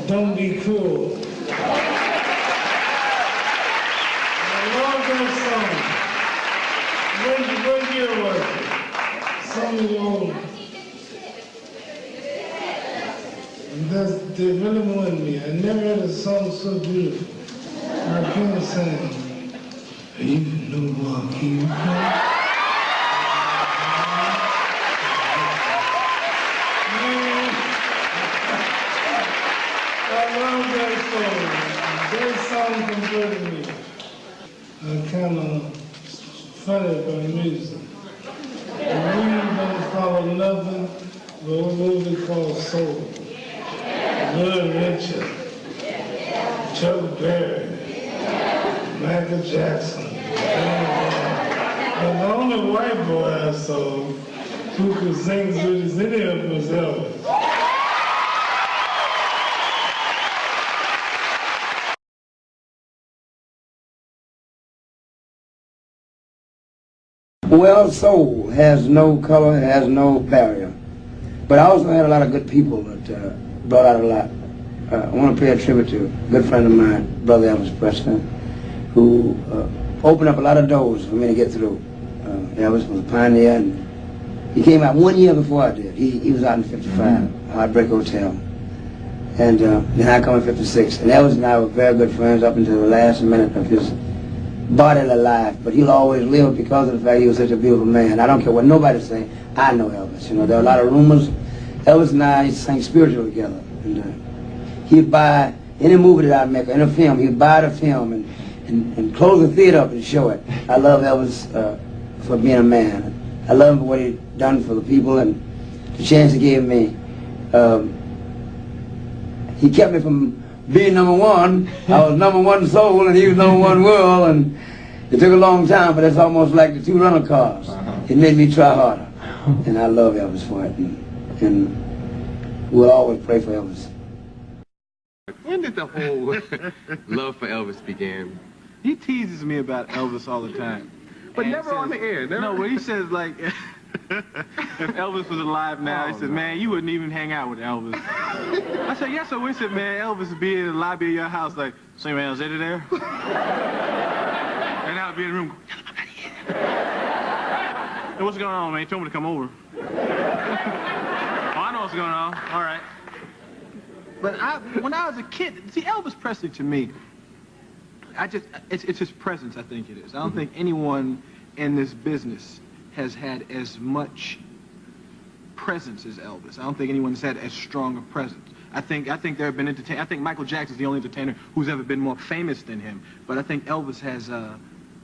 Don't Be Cruel. I love that song. What year was it? Some old. They really wanted me. I never heard a song so beautiful. I can't sing. You know what, keep going. I love that song. That song converted me. I'm kind of funny about music. We don't follow nothing but what we call soul. Little Richard, Chuck Berry, Michael Jackson. But the only white boy I saw who could sing as good as any of them was Elvis. Well, soul has no color, has no barrier. But I also had a lot of good people that brought out a lot. I want to pay a tribute to a good friend of mine, Brother Elvis Presley, who opened up a lot of doors for me to get through. Elvis was a pioneer, and he came out 1 year before I did. He was out in '55, Heartbreak Hotel. And then I come in '56. And Elvis and I were very good friends up until the last minute of his bodily life. But he'll always live because of the fact he was such a beautiful man. I don't care what nobody say. I know Elvis. You know, there are a lot of rumors. Elvis and I sang spiritual together. And he'd buy any movie that I'd make, any film, he'd buy the film and close the theater up and show it. I love Elvis for being a man. I love him for what he'd done for the people and the chance he gave me. He kept me from being number one. I was number one soul and he was number one world, and it took a long time, but it's almost like the two rental cars. It made me try harder. And I love Elvis for it. And we'll always pray for Elvis. When did the whole love for Elvis begin? He teases me about Elvis all the time. But and never says, on the air. Never. No, when he says, like, if Elvis was alive now, he said, man, you wouldn't even hang out with Elvis. I said, yes, I wish it, man. Elvis would be in the lobby of your house, like, say, man, is it there? And I would be in the room, hey, what's going on, man? He told me to come over. Oh, I know what's going on. All right. But when I was a kid, see, Elvis Presley to me, it's his presence, I think it is. I don't think anyone in this business has had as much presence as Elvis. I don't think anyone's had as strong a presence. I think there have been entertainers. I think Michael Jackson's the only entertainer who's ever been more famous than him. But I think Elvis has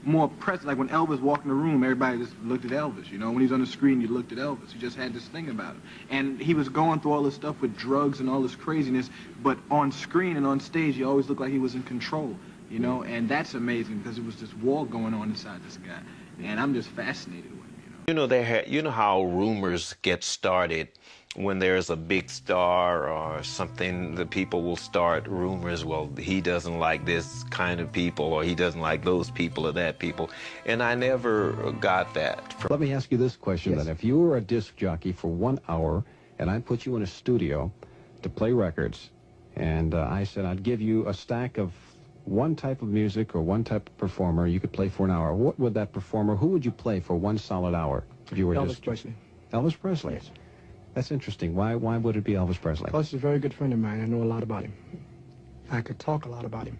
more presence. Like when Elvis walked in the room, everybody just looked at Elvis. You know, when he's on the screen, you looked at Elvis. He just had this thing about him. And he was going through all this stuff with drugs and all this craziness, but on screen and on stage, he always looked like he was in control. You know, and that's amazing because there was this war going on inside this guy. And I'm just fascinated with him, you know. You know how rumors get started when there's a big star or something, the people will start rumors, well, he doesn't like this kind of people, or he doesn't like those people or that people. And I never got that. Let me ask you this question then. If you were a disc jockey for 1 hour and I put you in a studio to play records, and I said I'd give you a stack of one type of music or one type of performer you could play for an hour, what would that performer, who would you play for 1 solid hour if you were Elvis Presley. Elvis Presley? Yes. That's interesting. Why would it be Elvis Presley? Because he's a very good friend of mine. I know a lot about him. I could talk a lot about him.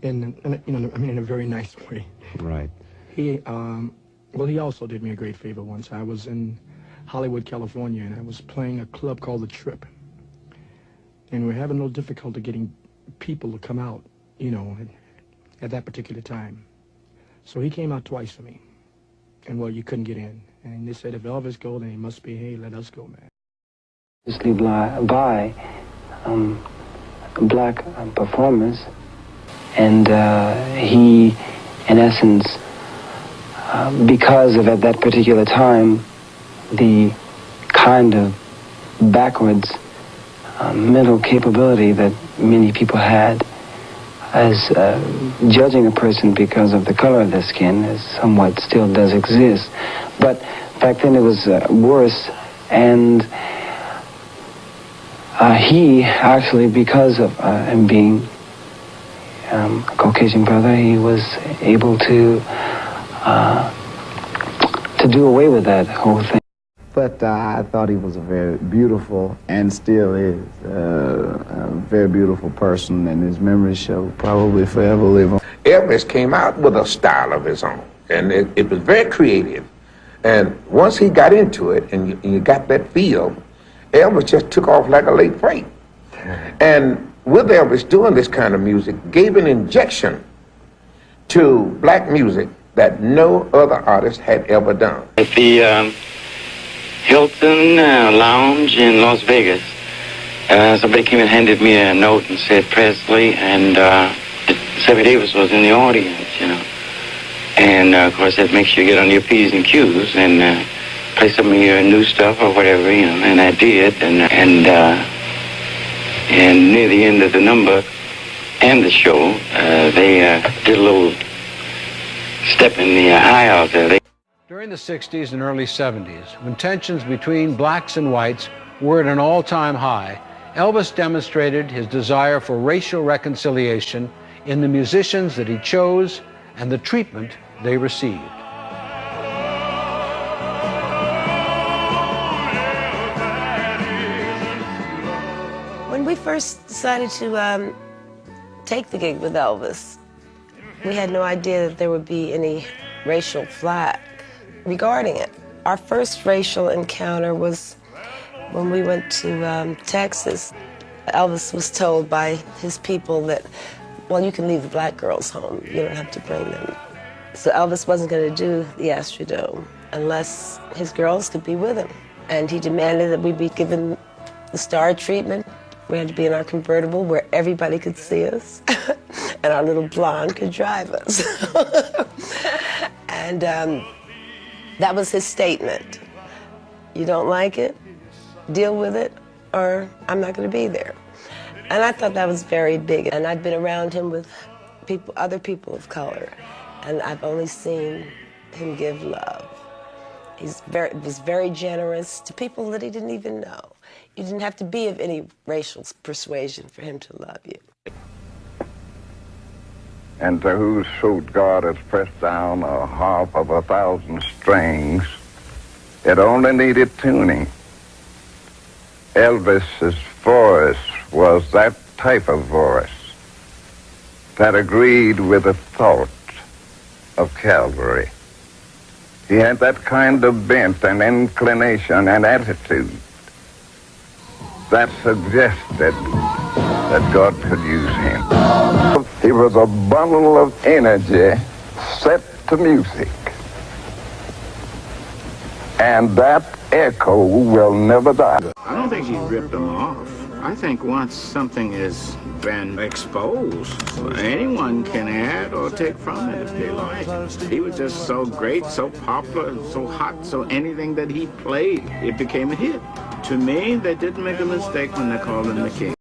In a very nice way. Right. He also did me a great favor once. I was in Hollywood, California, and I was playing a club called The Trip. And we were having a little difficulty getting people to come out, you know, at that particular time. So he came out twice for me. And, well, you couldn't get in. And they said, if Elvis go, then he must be, hey, let us go, man. By black performers. And he, in essence, because of at that particular time, the kind of backwards mental capability that many people had, as judging a person because of the color of their skin is somewhat still does exist. But back then it was worse, and he actually, because of him being a Caucasian brother, he was able to do away with that whole thing. But I thought he was a very beautiful, and still is, a very beautiful person, and his memories shall probably forever live on. Elvis came out with a style of his own, and it was very creative. And once he got into it, and you got that feel, Elvis just took off like a late freight. And with Elvis doing this kind of music, gave an injection to black music that no other artist had ever done. At the Hilton Lounge in Las Vegas, somebody came and handed me a note and said Presley and Sammy Davis was in the audience, you know. And of course that makes you get on your P's and Q's and play some of your new stuff or whatever, you know. And I did, and near the end of the number and the show, they did a little step in the aisle there. During the 60s and early 70s, when tensions between blacks and whites were at an all-time high, Elvis demonstrated his desire for racial reconciliation in the musicians that he chose and the treatment they received. When we first decided to take the gig with Elvis, we had no idea that there would be any racial flack regarding it. Our first racial encounter was when we went to Texas. Elvis was told by his people that, well, you can leave the black girls home. You don't have to bring them. So Elvis wasn't going to do the Astrodome unless his girls could be with him. And he demanded that we be given the star treatment. We had to be in our convertible where everybody could see us, and our little blonde could drive us. And that was his statement. You don't like it? Deal with it, or I'm not going to be there. And I thought that was very big. And I'd been around him with people, other people of color, and I've only seen him give love. He was very generous to people that he didn't even know. You didn't have to be of any racial persuasion for him to love you. And to whoso God has pressed down a harp of 1,000 strings, it only needed tuning. Elvis's voice was that type of voice that agreed with the thought of Calvary. He had that kind of bent and inclination and attitude that suggested that God could use him. He was a bundle of energy set to music. And that echo will never die. I don't think he ripped them off. I think once something has been exposed, anyone can add or take from it if they like. He was just so great, so popular, so hot, so anything that he played, it became a hit. To me, they didn't make a mistake when they called him the king.